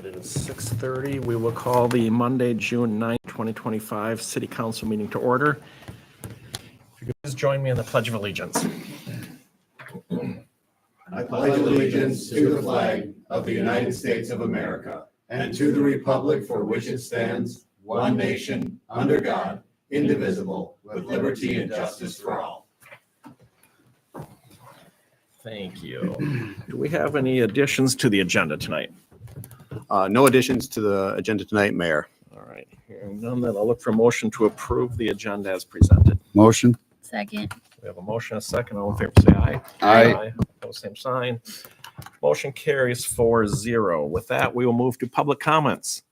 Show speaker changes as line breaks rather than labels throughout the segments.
right, it is 6:30. We will call the Monday, June 9th, 2025 City Council meeting to order. If you could please join me in the Pledge of Allegiance.
I pledge allegiance to the flag of the United States of America and to the republic for which it stands, one nation, under God, indivisible, with liberty and justice for all.
Thank you. Do we have any additions to the agenda tonight?
No additions to the agenda tonight, Mayor.
All right, hearing none, then I'll look for a motion to approve the agenda as presented.
Motion.
Second.
We have a motion, a second. All in favor, say aye.
Aye.
Opposed, same sign. Motion carries 4-0. With that, we will move to public comments.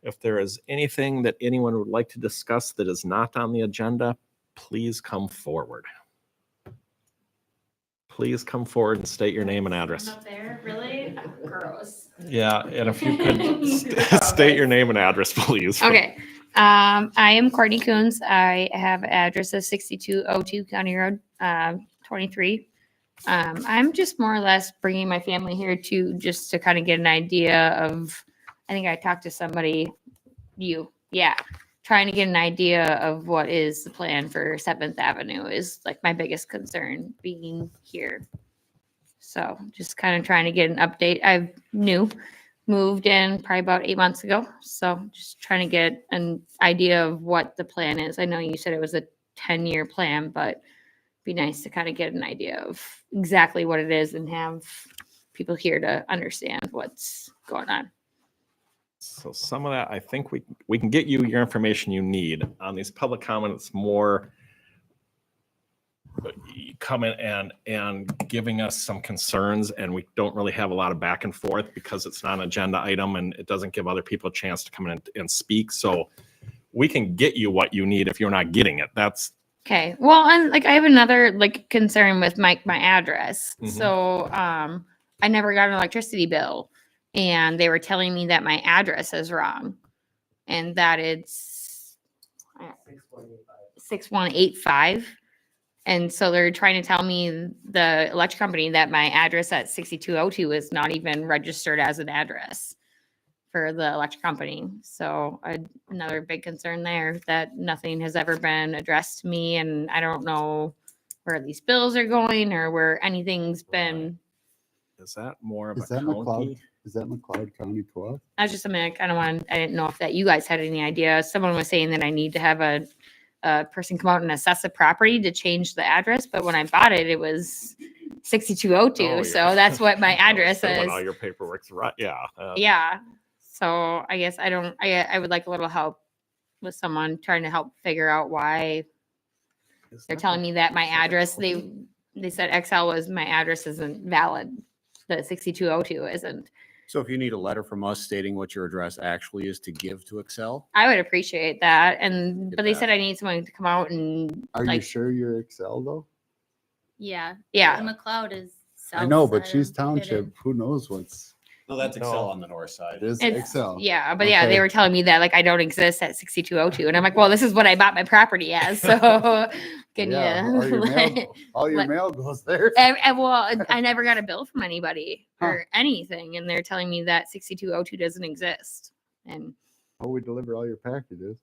If there is anything that anyone would like to discuss that is not on the agenda, please come forward. Please come forward and state your name and address.
Up there, really gross.
Yeah, and if you could state your name and address, please.
Okay. I am Courtney Coons. I have an address of 6202 County Road 23. I'm just more or less bringing my family here just to kind of get an idea of, I think I talked to somebody, trying to get an idea of what is the plan for 7th Avenue is like my biggest concern being here. So just kind of trying to get an update. I moved in probably about 8 months ago. So just trying to get an idea of what the plan is. I know you said it was a 10-year plan, but it'd be nice to kind of get an idea of exactly what it is and have people here to understand what's going on.
So some of that, I think we can get you your information you need. On these public comments, more coming and giving us some concerns, and we don't really have a lot of back and forth because it's not an agenda item and it doesn't give other people a chance to come in and speak. So we can get you what you need if you're not getting it. That's
Okay. Well, and like I have another like concern with my address.
Mhm.
So I never got an electricity bill, and they were telling me that my address is wrong, and that it's 6185. And so they're trying to tell me, the electric company, that my address at 6202 is not even registered as an address for the electric company. So another big concern there, that nothing has ever been addressed to me, and I don't know where these bills are going or where anything's been.
Is that more of
Is
a
that
county?
McLeod? Is that McLeod County Co-op?
I was just I didn't know if that you guys had any idea. Someone was saying that I need to have a person come out and assess the property to change the address, but when I bought it, it was 6202.
Oh,
so that's what my
Oh,
address
so when
is.
all your paperwork's right. Yeah.
Yeah. So I guess I would like a little help with someone trying to help figure out why they're telling me that my address, they said XL was my address isn't valid. The 6202 isn't.
So if you need a letter from us stating what your address actually is to give to Excel,
I would appreciate that. But they
that.
said I need someone to come out and
Are you
like,
sure you're Excel though?
Yeah.
yeah.
McLeod is.
I know, but
south
she's
side of
township.
Pittman.
Who knows what's,
no, that's
No.
Excel on the north side.
it is
It's-
Excel.
Yeah, but yeah,
Okay.
they were telling me that like I don't exist at 6202, and I'm like, well, this is what I bought my property as, so can
Yeah,
you?
all your
let-
mail goes there.
Well, I never got a bill from anybody or anything, and they're telling me that 6202 doesn't exist, and
Oh, we deliver all your packages.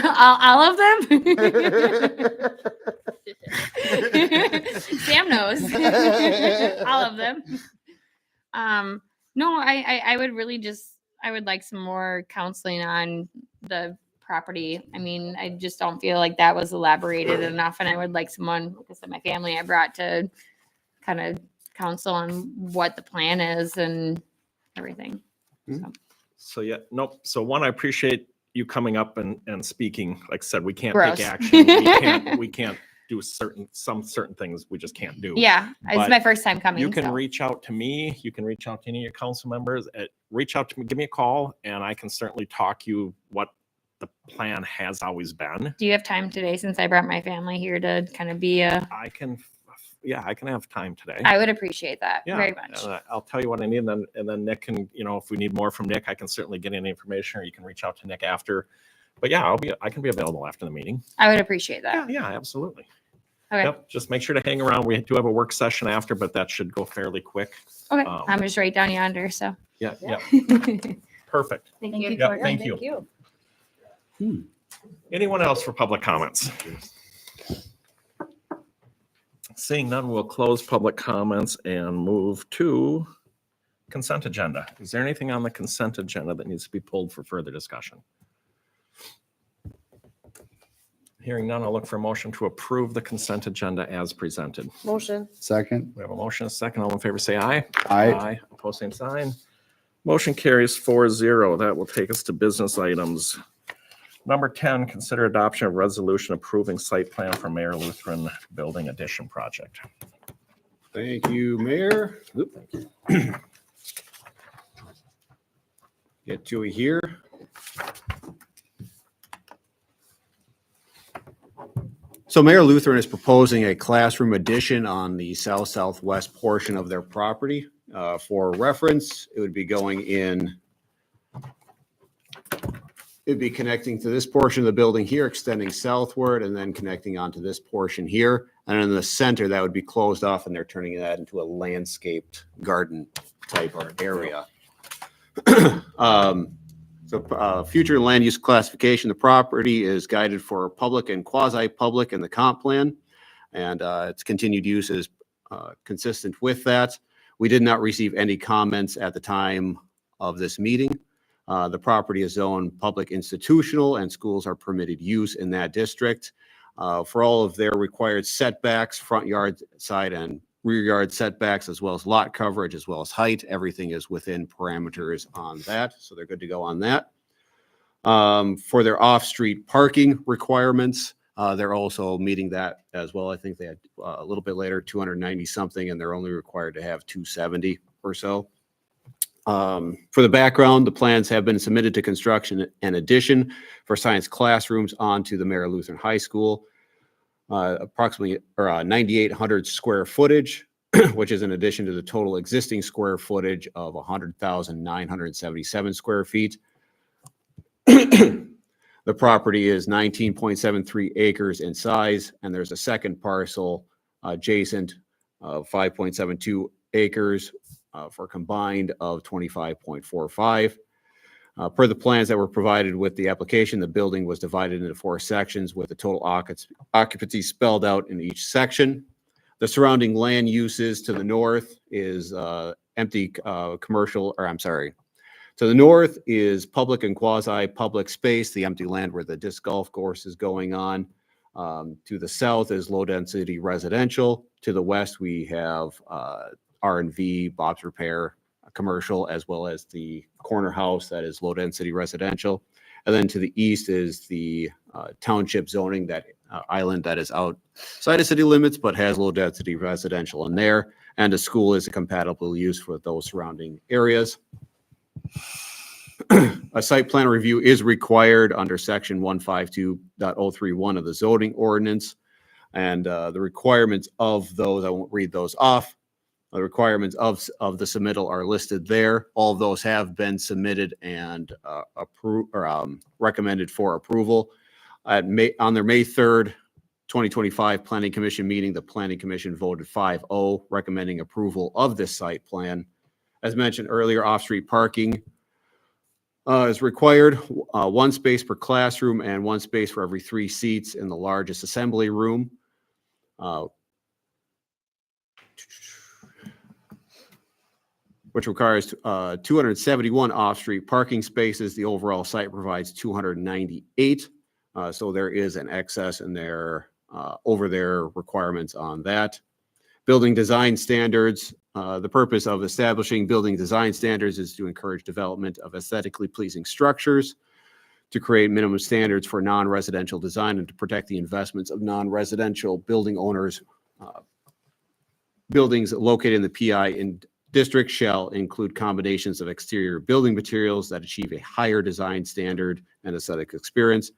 all of them. Sam knows all of them. No, I would really I would like some more counseling on the property. I mean, I just don't feel like that was elaborated enough, and I would like someone, like I said, my family I brought to kind of counsel on what the plan is and everything.
So yeah, nope. So one, I appreciate you coming up and speaking. Like I said, we can't
Gross.
take action. We can't do some certain things we just can't do.
Yeah,
But
it's my first time coming.
You can
so.
reach out to me. You can reach out to any of your council members. Reach out to me, give me a call, and I can certainly talk you what the plan has always been.
Do you have time today, since I brought my family here to kind of be a?
I can have time today.
I would appreciate that
Yeah,
very much.
I'll tell you what I need, and then Nick can, if we need more from Nick, I can certainly get any information, or you can reach out to Nick after. But yeah, I can be available after the meeting.
I would appreciate that.
Yeah, absolutely.
Okay.
Yep, just make sure to hang around. We do have a work session after, but that should go fairly quick.
Okay.
Um,
I'm just right down yonder. So.
Yeah. Perfect.
Thank
Thank
you.
you.
Yep,
Courtney.
thank you. Anyone else for public comments? Seeing none, we'll close public comments and move to consent agenda. Is there anything on the consent agenda that needs to be pulled for further discussion? Hearing none, I'll look for a motion to approve the consent agenda as presented.
Motion.
Second.
We have a motion, a second. All in favor, say aye.
Aye.
Opposed, same sign. Motion carries 4-0. That will take us to business items. Number 10, consider adoption of resolution approving site plan for Mayor Lutheran Building Addition Project.
Thank you, Mayor. Oop. Get Joey here. So Mayor Lutheran is proposing a classroom addition on the south-southwest portion of their property. For reference, it would be going in, it'd be connecting to this portion of the building here, extending southward, and then connecting onto this portion here. And in the center, that would be closed off, and they're turning that into a landscaped garden type area. Future land use classification, the property is guided for public and quasi-public in the comp plan, and its continued use is consistent with that. We did not receive any comments at the time of this meeting. The property is zoned public institutional, and schools are permitted use in that district. For all of their required setbacks, front yard, side, and rear yard setbacks, as well as lot coverage, as well as height, everything is within parameters on that, so they're good to go on that. For their off-street parking requirements, they're also meeting that as well. I think they had a little bit later, 290 something, and they're only required to have 270 or so. For the background, the plans have been submitted to construction and addition for science classrooms onto the Mayor Lutheran High School. Approximately 9,800 square footage, which is in addition to the total existing square footage of 100,977 square feet. The property is 19.73 acres in size, and there's a second parcel adjacent of 5.72 acres for a combined of 25.45. Per the plans that were provided with the application, the building was divided into 4 sections with the total occupancy spelled out in each section. The surrounding land uses to the north is empty commercial, or I'm sorry, to the north is public and quasi-public space, the empty land where the disc golf course is going on. To the south is low-density residential. To the west, we have R&V, Bob's Repair, commercial, as well as the corner house that is low-density residential. And then to the east is the township zoning, that island that is outside of city limits but has low-density residential in there. And a school is a compatible use for those surrounding areas. A site plan review is required under section 152.031 of the zoning ordinance. And the requirements of those, I won't read those off. The requirements of the submittal are listed there. All of those have been submitted and recommended for approval. On their May 3rd, 2025 Planning Commission meeting, the Planning Commission voted 5-0, recommending approval of this site plan. As mentioned earlier, off-street parking is required, 1 space per classroom and 1 space for every 3 seats in the largest assembly room. Which requires 271 off-street parking spaces. The overall site provides 298. So there is an excess in their over their requirements on that. Building design standards. The purpose of establishing building design standards is to encourage development of aesthetically pleasing structures, to create minimum standards for non-residential design, and to protect the investments of non-residential building owners. Buildings located in the PI in district shall include combinations of exterior building materials that achieve a higher design standard and aesthetic experience.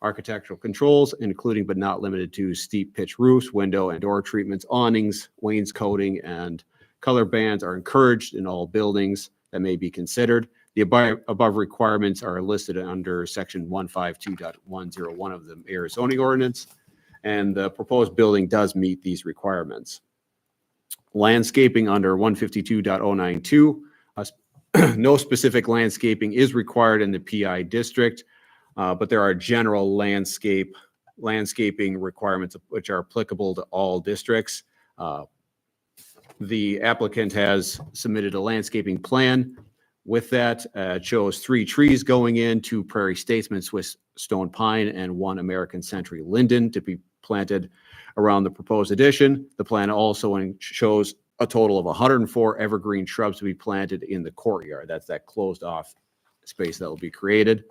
Architectural controls, including but not limited to steep pitch roofs, window and door treatments, awnings, wainscoting, and color bands are encouraged in all buildings that may be considered. The above requirements are listed under section 152.101 of the Mayor's zoning ordinance, and the proposed building does meet these requirements. Landscaping under 152.092 No specific landscaping is required in the PI district, but there are general landscaping requirements which are applicable to all districts. The applicant has submitted a landscaping plan. With that, it shows 3 trees going in, 2 Prairie Statesman Swiss stone pine, and 1 American Century linden to be planted around the proposed addition. The plan also shows a total of 104 evergreen shrubs to be planted in the courtyard. That's that closed off space that will be created,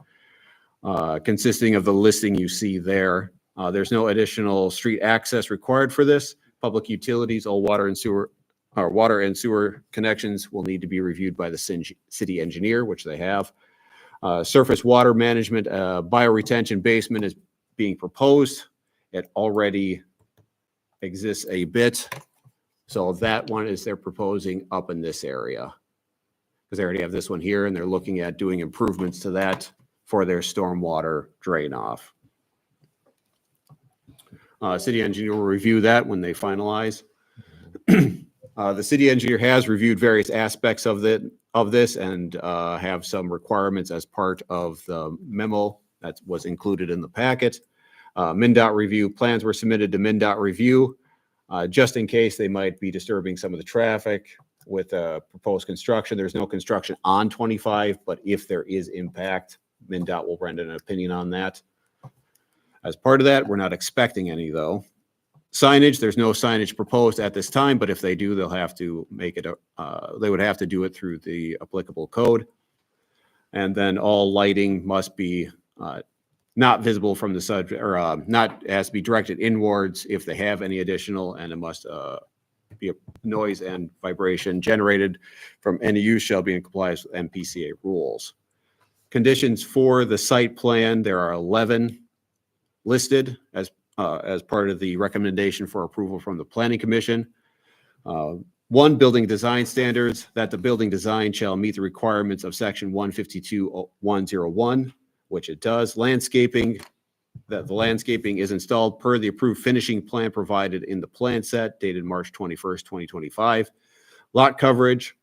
consisting of the listing you see there. There's no additional street access required for this. Public utilities, all water and sewer connections will need to be reviewed by the city engineer, which they have. Surface water management, bioretention basement is being proposed. It already exists a bit. So that one is they're proposing up in this area. Because they already have this one here and they're looking at doing improvements to that for their stormwater drain off. City engineer will review that when they finalize. The city engineer has reviewed various aspects of this and have some requirements as part of the memo that was included in the packet. MnDOT review plans were submitted to MnDOT review just in case they might be disturbing some of the traffic with proposed construction. There's no construction on 25, but if there is impact, MnDOT will render an opinion on that. As part of that, we're not expecting any though. Signage, there's no signage proposed at this time, but if they do, they'll have to make it, they would have to do it through the applicable code. And then all lighting must be not visible from the subject, or not, has to be directed inwards if they have any additional, and it must be a noise and vibration generated from any use shall be in compliance with MPCA rules. Conditions for the site plan, there are 11 listed as part of the recommendation for approval from the Planning Commission. 1, building design standards, that the building design shall meet the requirements of section 152.101, which it does. Landscaping, that the landscaping is installed per the approved finishing plan provided in the plan set dated March 21st, 2025. Lot coverage,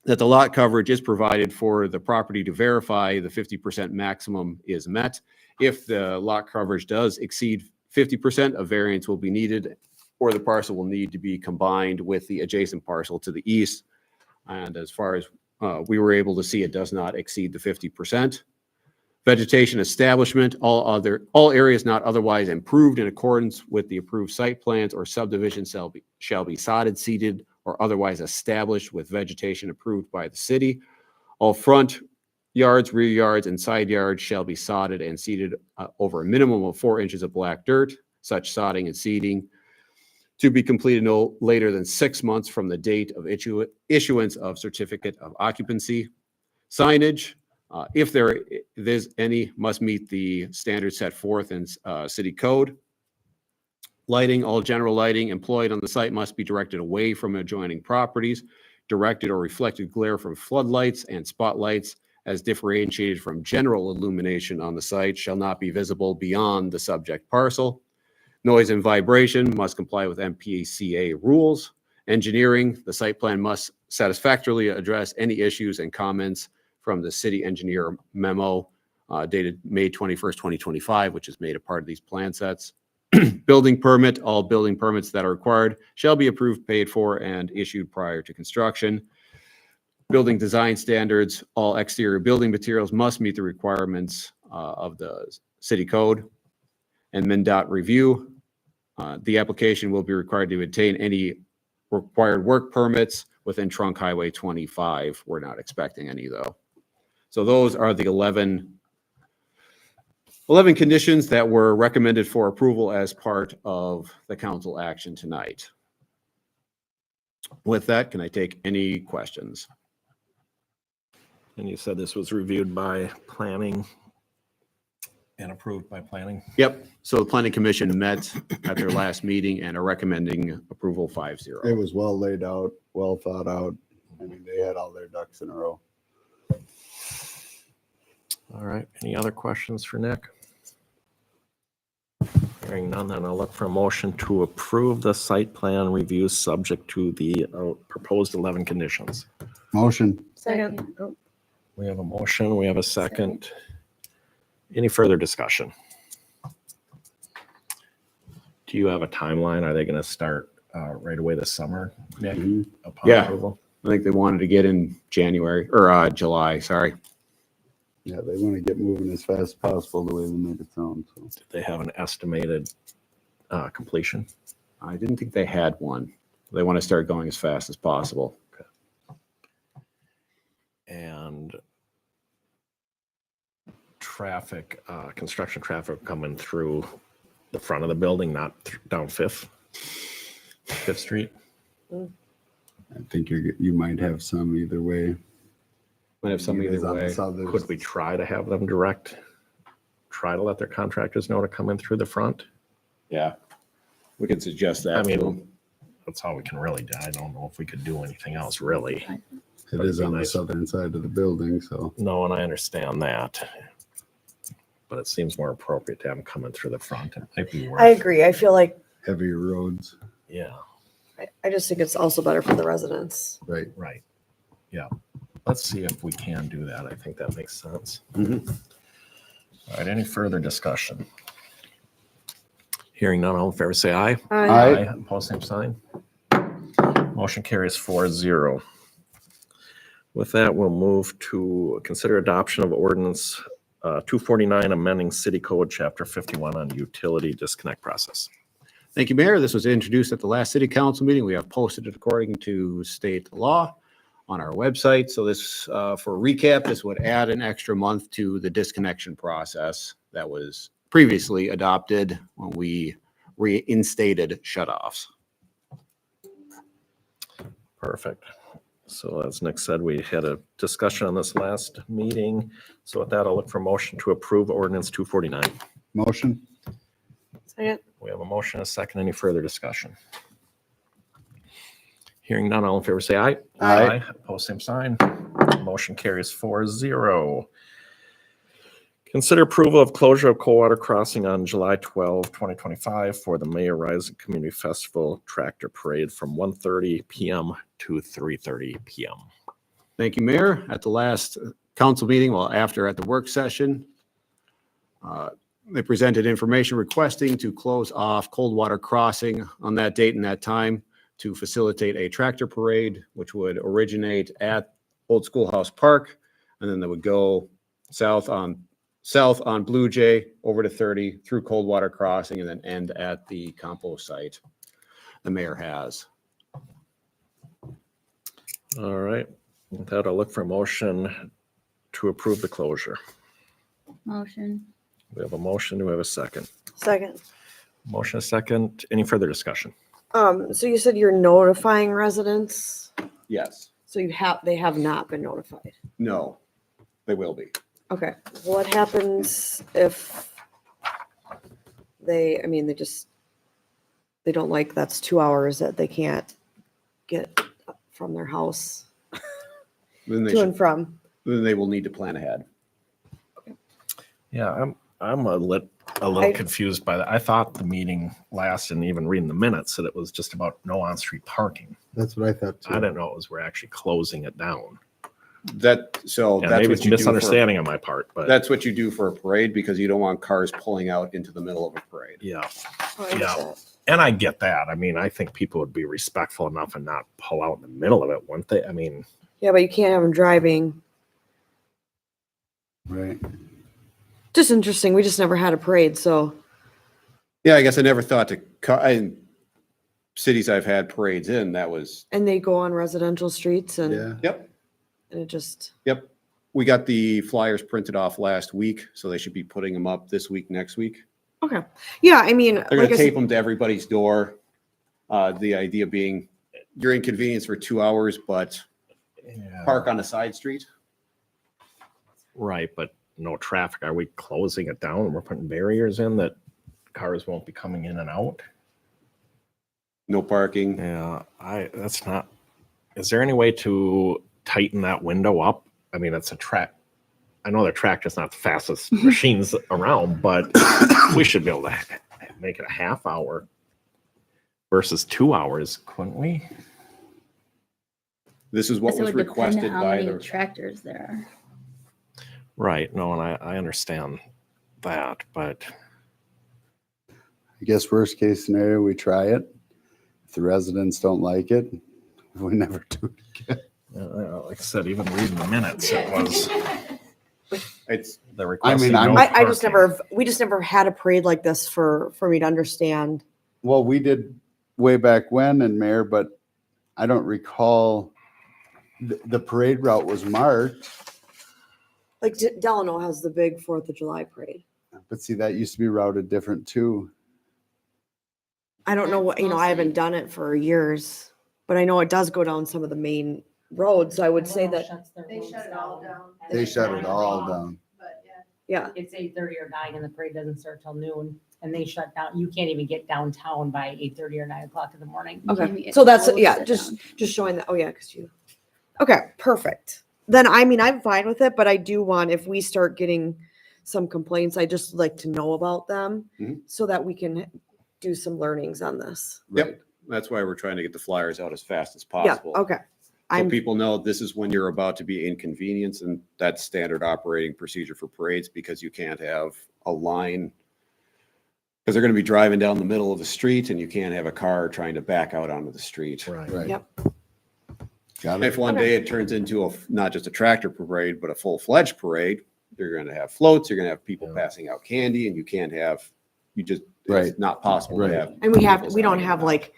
that the lot coverage is provided for the property to verify the 50% maximum is met. If the lot coverage does exceed 50%, a variance will be needed, or the parcel will need to be combined with the adjacent parcel to the east. And as far as we were able to see, it does not exceed the 50%. Vegetation establishment, all areas not otherwise improved in accordance with the approved site plans or subdivision shall be sodded, seeded, or otherwise established with vegetation approved by the city. All front yards, rear yards, and side yards shall be sodded and seeded over a minimum of 4 inches of black dirt. Such sodding and seeding to be completed no later than 6 months from the date of issuance of certificate of occupancy. Signage, if there is any, must meet the standards set forth in city code. Lighting, all general lighting employed on the site must be directed away from adjoining properties. Directed or reflected glare from floodlights and spotlights, as differentiated from general illumination on the site, shall not be visible beyond the subject parcel. Noise and vibration must comply with MPCA rules. Engineering, the site plan must satisfactorily address any issues and comments from the city engineer memo dated May 21st, 2025, which is made a part of these plan sets. Building permit, all building permits that are required shall be approved, paid for, and issued prior to construction. Building design standards, all exterior building materials must meet the requirements of the city code. And MnDOT review, the application will be required to obtain any required work permits within Trunk Highway 25. We're not expecting any though. So those are the 11 conditions that were recommended for approval as part of the council action tonight. With that, can I take any questions?
And you said this was reviewed by planning and approved by planning?
Yep. So the planning commission met at their last meeting and are recommending approval 5-0.
It was well laid out, well thought out. I mean, they had all their ducks in a row.
All right. Any other questions for Nick? Hearing none, then I'll look for a motion to approve the site plan review subject to the proposed 11 conditions.
Motion.
Second. Oh,
We have a motion, we have a second. Any further discussion? Do you have a timeline? Are they going to start right away this summer, Nick,
Mhm.
upon
Yeah.
approval?
I think they wanted to get in January or July, sorry.
Yeah, they want to get moving as fast as possible the way they make it sound, so.
Did they have an estimated completion?
I didn't think they had one. They want to start going as fast as possible.
And traffic, construction traffic coming through the front of the building, not down Fifth Street?
I think you might have some either way.
Might have some
You guys
either
on the
way.
south, there's-
Could we try to have them try to let their contractors know to come in through the front?
Yeah. We could suggest that.
I
to
mean,
them.
that's all we can really do. I don't know if we could do anything else, really.
It is
be
on the
nice.
southern side of the building, so.
No, and I understand that. But it seems more appropriate to have them coming through the front. It might be
I
worth,
agree. I feel like,
Heavier roads,
yeah,
I just think it's also better for the residents.
right?
right. Yeah. Let's see if we can do that. I think that makes sense.
Mhm.
All right, any further discussion? Hearing none, all in favor, say aye.
Aye.
Opposed, same sign. Motion carries 4-0. With that, we'll move to consider adoption of ordinance 249, amending city code chapter 51 on utility disconnect process.
Thank you, Mayor. This was introduced at the last city council meeting. We have posted it according to state law on our website. So this, for a recap, this would add an extra month to the disconnection process that was previously adopted when we reinstated shutoffs.
Perfect. So as Nick said, we had a discussion on this last meeting. So with that, I'll look for motion to approve ordinance 249.
Motion?
Second.
We have a motion, a second. Any further discussion? Hearing none, all in favor, say aye.
Aye.
Opposed, same sign. Motion carries 4-0. Consider approval of closure of Coldwater Crossing on July 12, 2025 for the Mayor Rising Community Festival Tractor Parade from 1:30 PM to 3:30 PM.
Thank you, Mayor. At the last council meeting, well, after at the work session, they presented information requesting to close off Coldwater Crossing on that date and that time to facilitate a tractor parade, which would originate at Old Schoolhouse Park, and then they would go south on Blue Jay over to 30 through Coldwater Crossing and then end at the compost site the mayor has.
All right. With that, I'll look for a motion to approve the closure.
Motion.
We have a motion. Do we have a second?
Second.
Motion, a second. Any further discussion?
So you said you're notifying residents,
Yes.
so they have not been notified.
No, they will be.
Okay, what happens if they don't like, that's 2 hours that they can't get from their house
Then they
to
should,
and from?
then they will need to plan ahead.
Yeah, I'm a little confused by that. I thought the meeting last and even reading the minutes that it was just about no on-street parking.
That's what I thought too.
I didn't know it was we're actually closing it down.
And
Yeah,
that's
maybe
what
it's
you do for,
misunderstanding on my part, but
that's what you do for a parade because you don't want cars pulling out into the middle of a parade.
yeah.
Oh, I
Yeah.
understand.
And I get that. I mean, I think people would be respectful enough and not pull out in the middle of it, wouldn't they? I mean,
Yeah, but you can't have them driving.
Right.
Just interesting. We just never had a parade, so
Yeah, I guess I never thought in cities I've had parades in, that was,
and they go on residential streets and
Yeah.
yep,
it just
yep. We got the flyers printed off last week, so they should be putting them up this week, next week.
okay. Yeah, I mean,
They're
like
gonna
I said,
tape them to everybody's door. The idea being you're inconvenienced for 2 hours, but
yeah.
park on a side street.
Right, but no traffic. Are we closing it down and we're putting barriers in that cars won't be coming in and out?
No parking.
Yeah, that's not, is there any way to tighten that window up? I mean, it's a track. I know their tractor's not the fastest machines around, but we should be able to make it a half hour versus 2 hours, couldn't we?
This is what
Guess it
was
would depend
requested
how
by
many
the,
tractors there are.
Right. No, and I understand that, but
I guess worst case scenario, we try it. If the residents don't like it, we never do it again.
like I said, even reading the minutes, it was
it's,
the request.
I'm-
I just never, we just never had a parade like this for me to understand.
Well, we did way back when in Mayor, but I don't recall, the parade route was marked.
Like Delano has the big 4th of July parade.
But see, that used to be routed different too.
I don't know what, I haven't done it for years, but I know it does go down some of the main roads. So I would say that,
They shut it all down.
They shut it all down.
But yeah.
yeah,
It's 8:30 or 9 and the parade doesn't start till noon and they shut down. You can't even get downtown by 8:30 or 9 o'clock in the morning.
You can't
okay.
get
So that's,
close
yeah,
to
just
down.
showing that, oh yeah, because you, okay, perfect. Then, I'm fine with it, but I do want, if we start getting some complaints, I just like to know about them
Mhm.
so that we can do some learnings on this.
yep, that's why we're trying to get the flyers out as fast as
Yeah,
possible.
okay.
So
I'm,
people know this is when you're about to be inconvenienced, and that's standard operating procedure for parades because you can't have a line. Because they're going to be driving down the middle of the street and you can't have a car trying to back out onto the street.
Right.
Right.
Yep.
Got
If
it.
one day it turns into not just a tractor parade, but a full-fledged parade, you're going to have floats, you're going to have people
Yeah.
passing out candy, and you can't have, it's
Right.
not possible to
Right.
have.
and
vehicles
we don't
coming in
have
and out.
like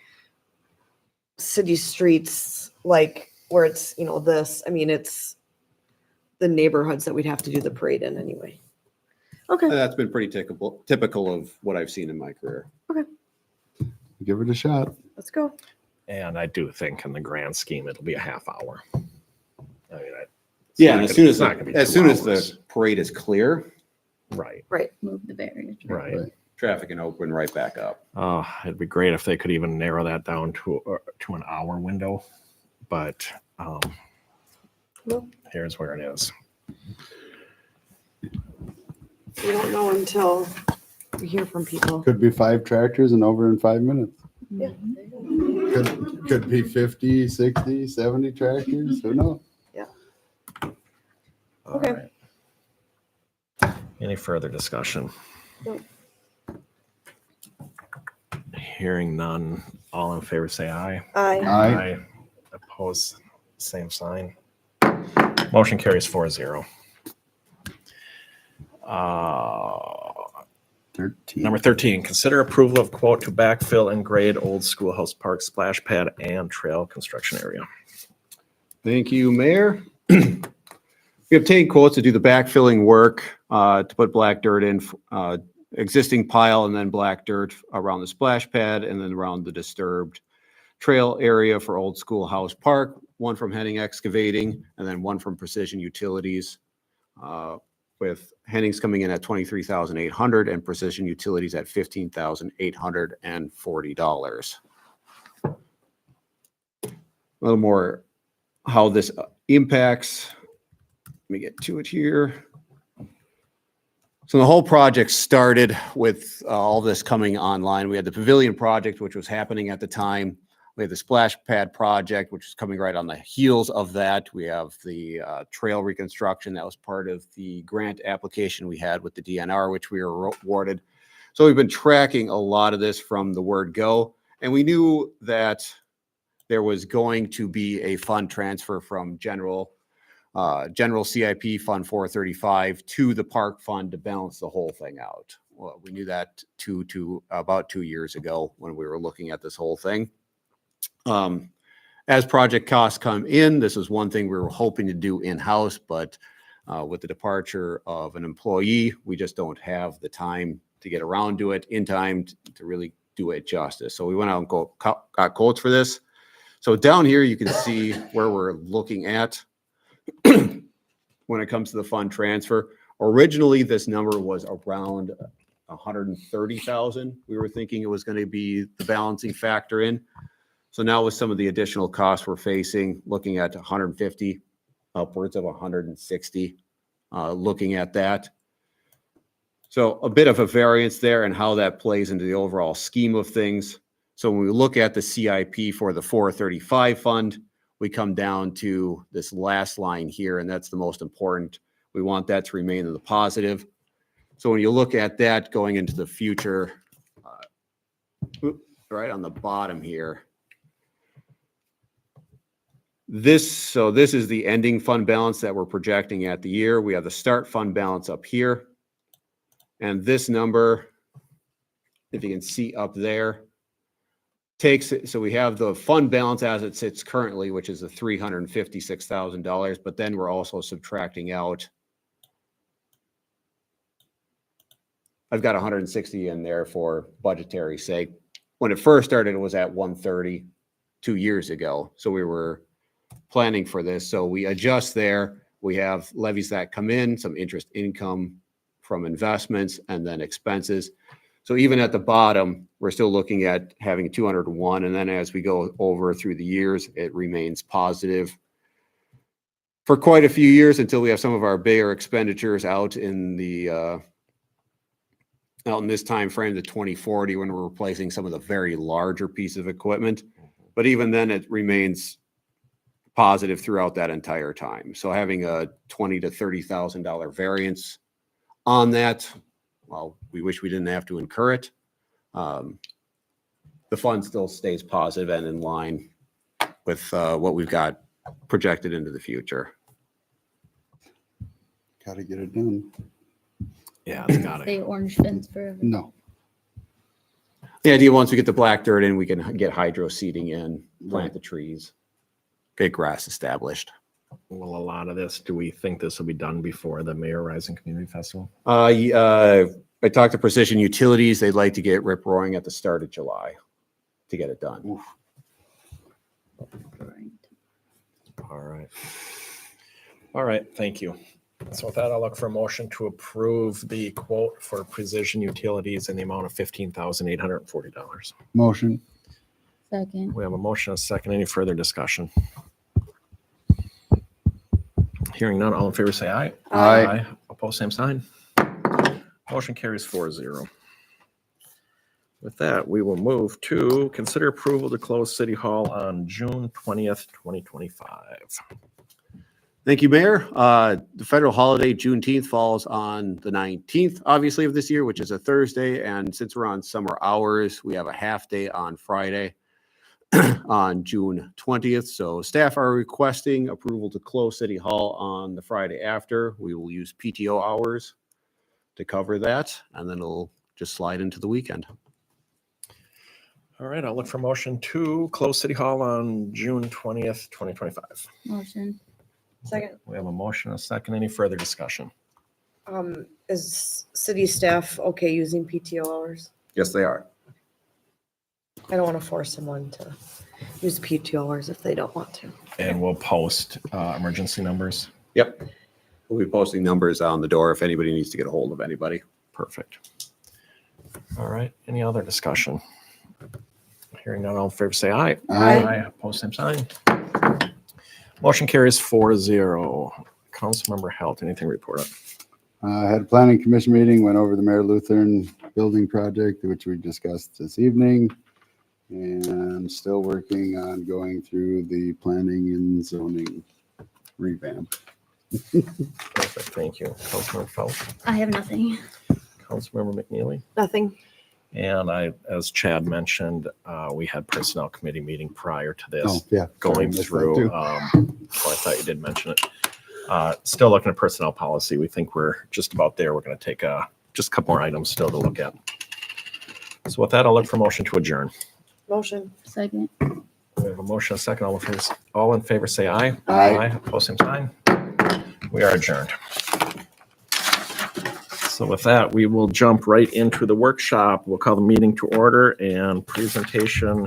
city streets, like where it's, this, it's the neighborhoods that we'd have to do the parade in anyway. Okay,
That's been pretty typical of what I've seen in my career.
Give it a shot.
let's go.
And I do think in the grand scheme, it'll be a half hour. I mean, it's
Yeah,
not
and
gonna- it's not
as
gonna be
soon
2
as
hours.
the parade is clear,
Right,
Move the barriers.
right.
Right.
traffic can open right back up.
It'd be great if they could even narrow that down to an hour window, but
Well-
here's where it is.
We don't know until we hear from people.
Could be 5 tractors and over in 5 minutes.
Yeah.
Could be 50, 60, 70 tractors. Who knows?
All
Okay.
right. Any further discussion?
Nope.
Hearing none, all in favor say aye.
Aye.
Opposed, same sign. Motion carries 4-0.
13.
Number 13, consider approval of quote to backfill and grade old schoolhouse park splash pad and trail construction area.
Thank you, Mayor. We obtained quotes to do the backfilling work, to put black dirt in, existing pile and then black dirt around the splash pad and then around the disturbed trail area for Old Schoolhouse Park, one from Henning Excavating and then one from Precision Utilities, with Henning's coming in at $23,800 and Precision Utilities at $15,840. A little more how this impacts. Let me get to it here. So the whole project started with all this coming online. We had the pavilion project, which was happening at the time. We had the splash pad project, which is coming right on the heels of that. We have the trail reconstruction that was part of the grant application we had with the DNR, which we were awarded. So we've been tracking a lot of this from the word go, and we knew that there was going to be a fund transfer from general CIP Fund 435 to the park fund to balance the whole thing out. Well, we knew that about 2 years ago when we were looking at this whole thing. As project costs come in, this is one thing we were hoping to do in-house, but with the departure of an employee, we just don't have the time to get around to it in time to really do it justice. So we went out and got quotes for this. So down here, you can see where we're looking at when it comes to the fund transfer. Originally, this number was around 130,000. We were thinking it was going to be the balancing factor in. So now with some of the additional costs we're facing, looking at 150, upwards of 160, looking at that. So a bit of a variance there and how that plays into the overall scheme of things. So when we look at the CIP for the 435 fund, we come down to this last line here, and that's the most important. We want that to remain in the positive. So when you look at that going into the future, right on the bottom here, this is the ending fund balance that we're projecting at the year. We have the start fund balance up here. And this number, if you can see up there, takes it. So we have the fund balance as it sits currently, which is the $356,000, but then we're also subtracting out. I've got 160 in there for budgetary sake. When it first started, it was at 130 2 years ago. So we were planning for this. So we adjust there. We have levies that come in, some interest income from investments, and then expenses. So even at the bottom, we're still looking at having 201. And then as we go over through the years, it remains positive for quite a few years until we have some of our bigger expenditures out in the out in this time frame, the 2040, when we're replacing some of the very larger pieces of equipment. But even then, it remains positive throughout that entire time. So having a $20,000 to $30,000 variance on that, well, we wish we didn't have to incur it. The fund still stays positive and in line with what we've got projected into the future.
Got to get it done.
Yeah, it's got
Stay
it.
orange fence forever.
No.
The idea, once we get the black dirt in, we can get hydro seeding in, plant the trees, get grass established.
Well, a lot of this, do we think this will be done before the Mayor Rising Community Festival?
I talked to Precision Utilities. They'd like to get rip roaring at the start of July to get it done.
All right. All right, thank you. So with that, I'll look for a motion to approve the quote for Precision Utilities in the amount of $15,840.
Motion.
Second.
We have a motion, a second. Any further discussion? Hearing none, all in favor say aye.
Aye.
Opposed, same sign. Motion carries 4-0. With that, we will move to consider approval to close City Hall on June 20th, 2025.
Thank you, Mayor. The federal holiday, Juneteenth, falls on the 19th, obviously, of this year, which is a Thursday. And since we're on summer hours, we have a half day on Friday on June 20th. So staff are requesting approval to close City Hall on the Friday after. We will use PTO hours to cover that, and then it'll just slide into the weekend.
All right, I'll look for motion to close City Hall on June 20th, 2025.
Motion.
Second,
We have a motion, a second. Any further discussion?
is city staff okay using PTO hours?
Yes, they are.
I don't want to force someone to use PTO hours if they don't want to.
And we'll post emergency numbers.
Yep. We'll be posting numbers on the door if anybody needs to get a hold of anybody.
Perfect. All right, any other discussion? Hearing none, all in favor say aye.
Aye.
Opposed, same sign. Motion carries 4-0. Councilmember Halt, anything to report on?
I had a planning commission meeting, went over the Mayor Lutheran building project, which we discussed this evening. And still working on going through the planning and zoning revamp.
Perfect, thank you. Councilmember Felt,
I have nothing.
Councilmember McNeely.
Nothing.
And I, as Chad mentioned, we had personnel committee meeting prior to this.
Oh, yeah.
Going
Sorry, missed that
through,
too.
so I thought you did mention it. Still looking at personnel policy. We think we're just about there. We're going to take just a couple more items still to look at. So with that, I'll look for motion to adjourn.
Motion.
Second.
We have a motion, a second. All in favor say aye.
Aye.
Opposed, same sign. We are adjourned. So with that, we will jump right into the workshop. We'll call the meeting to order and presentation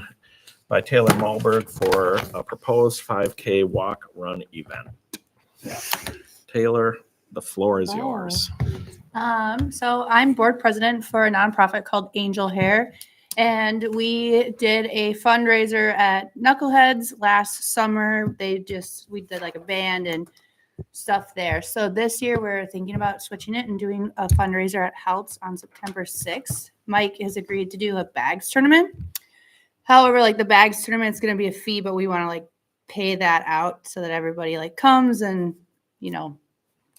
by Taylor Malberg for a proposed 5K walk run event. Taylor, the floor is yours.
So I'm board president for a nonprofit called Angel Hair. And we did a fundraiser at Knuckleheads last summer. We did like a band and stuff there. So this year we're thinking about switching it and doing a fundraiser at Haltz on September 6th. Mike has agreed to do a bags tournament. However, like the bags tournament is going to be a fee, but we want to like pay that out so that everybody like comes and, you know,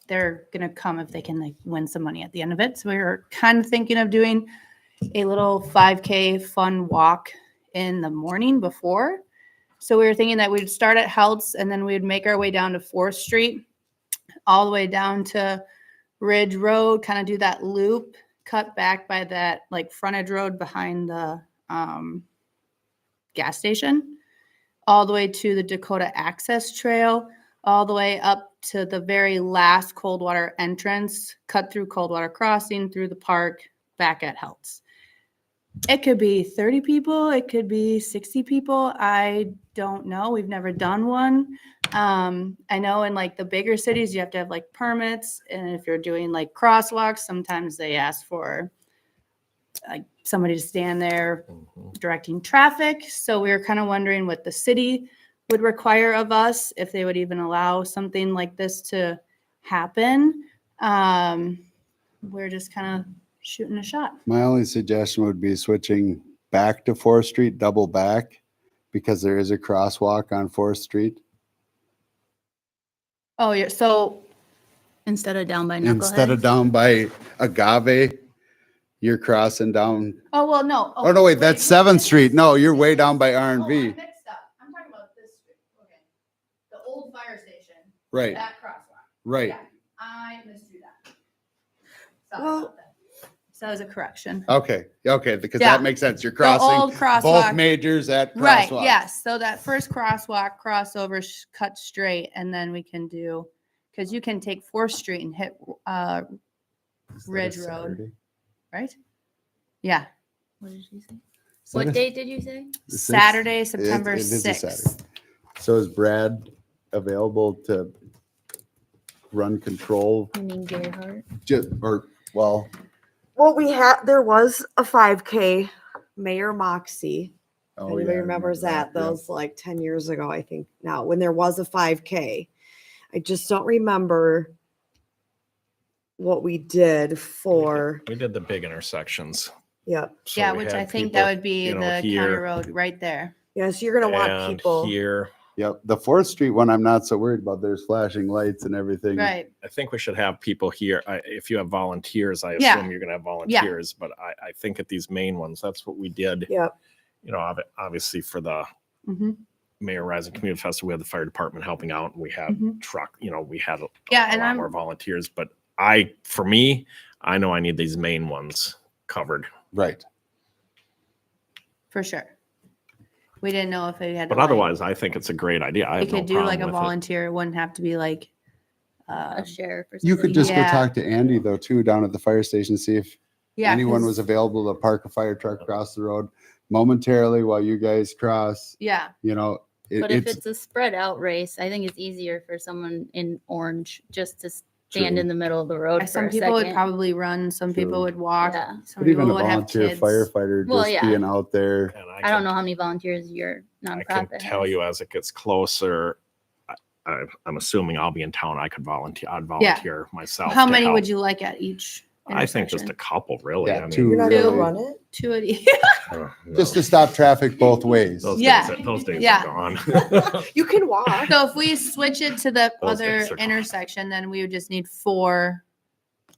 they're going to come if they can like win some money at the end of it. So we were kind of thinking of doing a little 5K fun walk in the morning before. So we were thinking that we'd start at Heltz and then we'd make our way down to 4th Street, all the way down to Ridge Road, kind of do that loop, cut back by that like frontage road behind the gas station, all the way to the Dakota Access Trail, all the way up to the very last Coldwater entrance, cut through Coldwater Crossing, through the park, back at Heltz. It could be 30 people, it could be 60 people. I don't know. We've never done one. I know in like the bigger cities, you have to have like permits. And if you're doing like crosswalks, sometimes they ask for like somebody to stand there directing traffic. So we were kind of wondering what the city would require of us, if they would even allow something like this to happen. We're just kind of shooting a shot.
My only suggestion would be switching back to 4th Street, double back, because there is a crosswalk on 4th Street.
Oh, yeah. So,
Instead of down by
Instead of
Knuckleheads.
down by Agave, you're crossing down.
oh, well, no.
Oh, no, wait, that's 7th Street. No, you're way down by R and
Oh,
V.
I'm mixed up. I'm talking about this street. Okay. The old fire station,
Right,
that crosswalk.
right.
Yeah, I misdrew that. Sorry
Well-
about that. So that was a correction.
Okay, because
Yeah.
that makes sense. You're
The old
crossing
crosswalk.
both majors at
Right,
crosswalks.
yes. So that first crosswalk, crossover, cut straight, and then we can do, because you can take 4th Street and hit
Is that a
Ridge Road.
Saturday?
right? Yeah.
What did you say?
Is
What
that a-
date did you say?
the sixth?
Saturday,
It-
September
it is a
6th.
Saturday. So is Brad available to run control?
You mean Gerhart?
Well,
Well, there was a 5K, Mayor Moxie.
oh,
Anybody
yeah, I
remembers
remember
that? That was like 10 years ago, I think now, when there was a 5K. I just don't remember what we did for,
We did the big intersections.
yep.
So
Yeah,
we
which
had
I think
people,
that would be
you know,
the county
here
road right there.
Yeah, so you're going to want
and
people.
here.
Yep, the 4th Street one, I'm not so worried about. There's flashing lights and everything.
Right.
I think we should have people here. If you have volunteers, I
Yeah.
assume you're going to have volunteers. But I think at these main ones, that's what we did.
Yep.
You know, obviously for the
hmm
Mayor Rising Community Festival, we had the fire department helping out, and we had
Mhm.
truck. You know, we had a
Yeah, and
lot
I'm-
more volunteers. But for me, I know I need these main ones covered.
Right.
For sure. We didn't know if it had.
But
to, like-
otherwise, I think it's a great idea. I
we
have no
could do like a
problem with it.
volunteer. It wouldn't have to be like.
A sheriff or something?
You could just
Yeah.
go talk to Andy though, too, down at the fire station, see if
Yeah.
anyone
'cause-
was available to park a fire truck across the road momentarily while you guys cross,
Yeah.
you know.
But if it's a spread out race, I think it's easier for someone in orange just to stand
True.
in the middle of the road for
Some
a
people would
second.
probably run. Some people
True.
would walk.
Yeah.
Some
But even
people
a
would have
volunteer
kids.
firefighter
Well,
just
yeah.
being out there.
And
I don't know how many volunteers your
I can
nonprofit
tell
has.
you as it gets closer. I'm assuming I'll be in town. I could volunteer. I'd volunteer myself.
How
to
many
help.
would you like at each?
I think just a
intersection?
couple, really.
Yeah,
I mean,
two.
You're not going to
Two.
run it?
Two at each.
no.
Just to stop traffic both ways.
Those
Yeah.
those days
Yeah.
are gone.
You can walk.
So if we switch it to the
Those
other
days are gone.
intersection, then we would just need 4.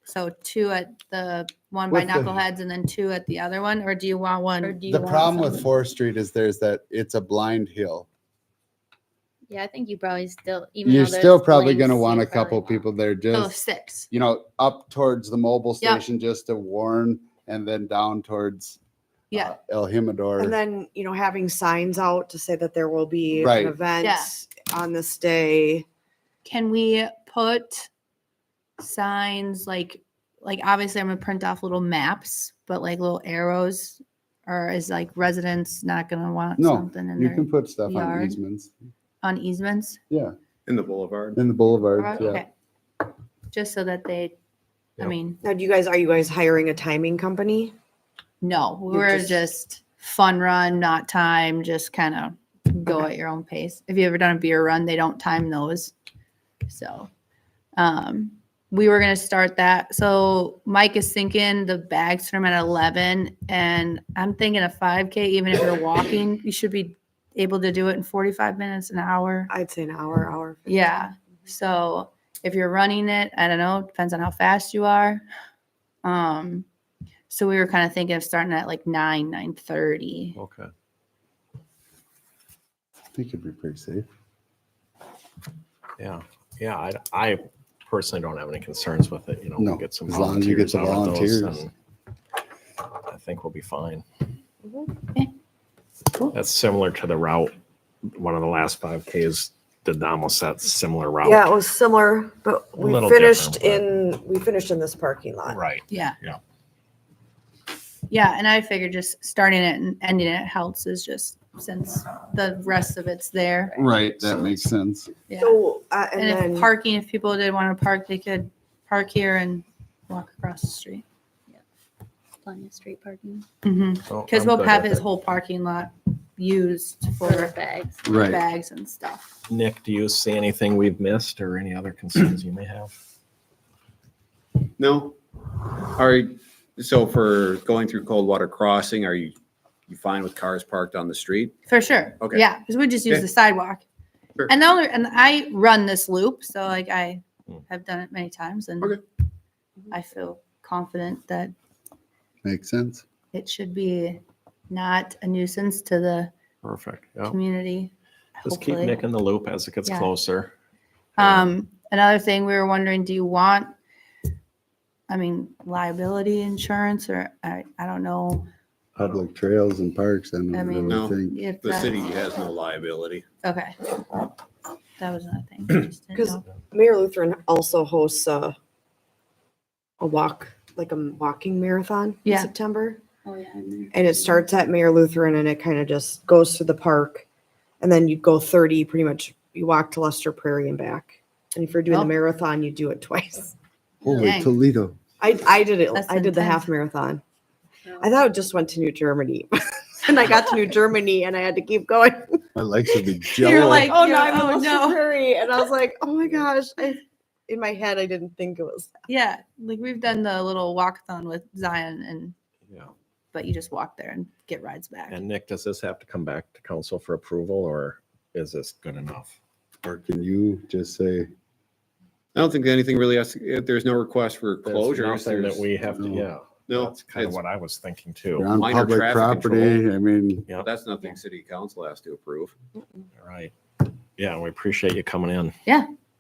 So 2 at the one by
With the-
Knuckleheads and then 2 at the other one, or do you want
Or
one?
do you
The
want
problem with
someone-
4th Street is that it's a blind hill.
Yeah, I think you probably still, even
You're
though there's
still probably
blinks,
going to want
you
a couple
probably
people there
Oh,
just,
6.
you know, up towards the mobile
Yep.
station just to warn, and then down towards
Yeah.
El Jimador.
And then, having signs out to say that there will be
Right.
an event on this day.
Can we put signs like obviously I'm gonna print off little maps, but like little arrows, or is like residents not gonna want
No,
something in
You
their
can put stuff on
yard.
easements.
on easements?
Yeah,
In the boulevard.
in the boulevard. Yeah.
Okay. Just so that they, I
Yep.
mean,
Now, are you guys hiring a timing company?
no,
You're
we're
just-
just fun run, not time, just kind of go
Okay.
at your own pace. If you ever done a beer run, they don't time those. So, we were gonna start that. So Mike is thinking the bags from at 11, and I'm thinking a 5K. Even if you're walking, you should be able to do it in 45 minutes, an hour.
I'd say an hour. 15.
Yeah. So if you're running it, I don't know, depends on how fast you are. So we were kind of thinking of starting at like 9:30.
Okay.
I think it'd be pretty safe.
Yeah, yeah, I personally don't have any concerns with it, you know,
No,
we'll get some
as long as you get
volunteers
the
out of those,
volunteers.
and I think we'll be fine.
Okay. Cool.
That's similar to the route, one of the last 5Ks did almost that similar route.
Yeah, it was similar, but we
Little
finished
different,
we finished in this parking lot.
Right,
Yeah.
Yeah.
Yeah. And I figured just starting it and ending it helps is just since the rest of it's there.
Right, that makes sense.
Yeah.
So, and
And
then
if parking, if people did want to park, they could park here and walk across the street.
Plenty of street parking
Because
I'm
we'll
good
have
with
his
it.
whole parking lot used
for the
for
bags.
Right.
bags and stuff.
Nick, do you see anything we've missed or any other concerns you may have?
No? So for going through Coldwater Crossing, are you fine with cars parked on the street?
For sure.
Okay.
Yeah, because we just use
Okay.
the sidewalk.
Sure.
And I run this loop, so like I
Hmm.
have done it many times, and
Okay.
I feel confident that
Makes sense.
it should be not a nuisance to the
Perfect, yeah.
community.
Just keep
hopefully.
Nick in the loop as it gets
Yeah.
closer.
Another thing we were wondering, do you want, liability insurance or I don't know
Public trails and parks, I
I
don't
mean-
No.
really think.
if
The
that-
city has no liability.
Okay. That was another thing. Just didn't
'Cause-
know.
Mayor Lutheran also hosts a walking marathon
Yeah.
in September.
Oh, yeah. And
And it starts at Mayor Lutheran and it kind of just goes through the park. And then you go 30, pretty much, you walk to Lester Prairie and back. And if you're doing
Oh.
the marathon, you do it twice.
Holy
Dang.
Toledo.
I did it.
That's
I did the
intense.
half marathon. I thought I just went to New Germany. And I got to New Germany and I had to keep going.
My legs would be
You're
jello.
like,
Oh no,
you're-
I'm in
oh,
Lester
no.
Prairie. And I was like, oh my gosh. In my head, I didn't think it was.
Yeah, like we've done the little walkathon with Zion, and
Yeah.
but you just walk there and get rides back.
And Nick, does this have to come back to council for approval or is this good enough?
Or can you just say,
I don't think anything really has, there's no request for
There's
closures.
nothing that
There's
we have to,
No.
yeah.
No,
That's kind of
it's-
what I was thinking
you're
too.
on
Minor
public
traffic
property, I mean,
Yeah,
That's nothing city council has to approve.
right. Yeah, we appreciate you coming in.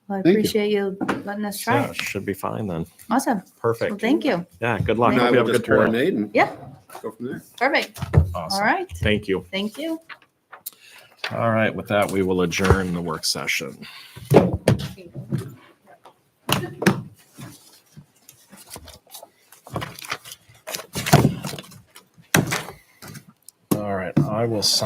Well, I
Thank you.
appreciate you letting us try.
Yeah, should be fine then.
Awesome. Well,
Perfect.
thank you.
Yeah, good luck.
Thank
Now
Hope you have
we'll
a
just
good turnout.
coordinate and
Yeah.
go from there.
Perfect.
Awesome.
All right.
Thank you.
Thank you.
All right, with that, we will adjourn the work session. All right, I will sign.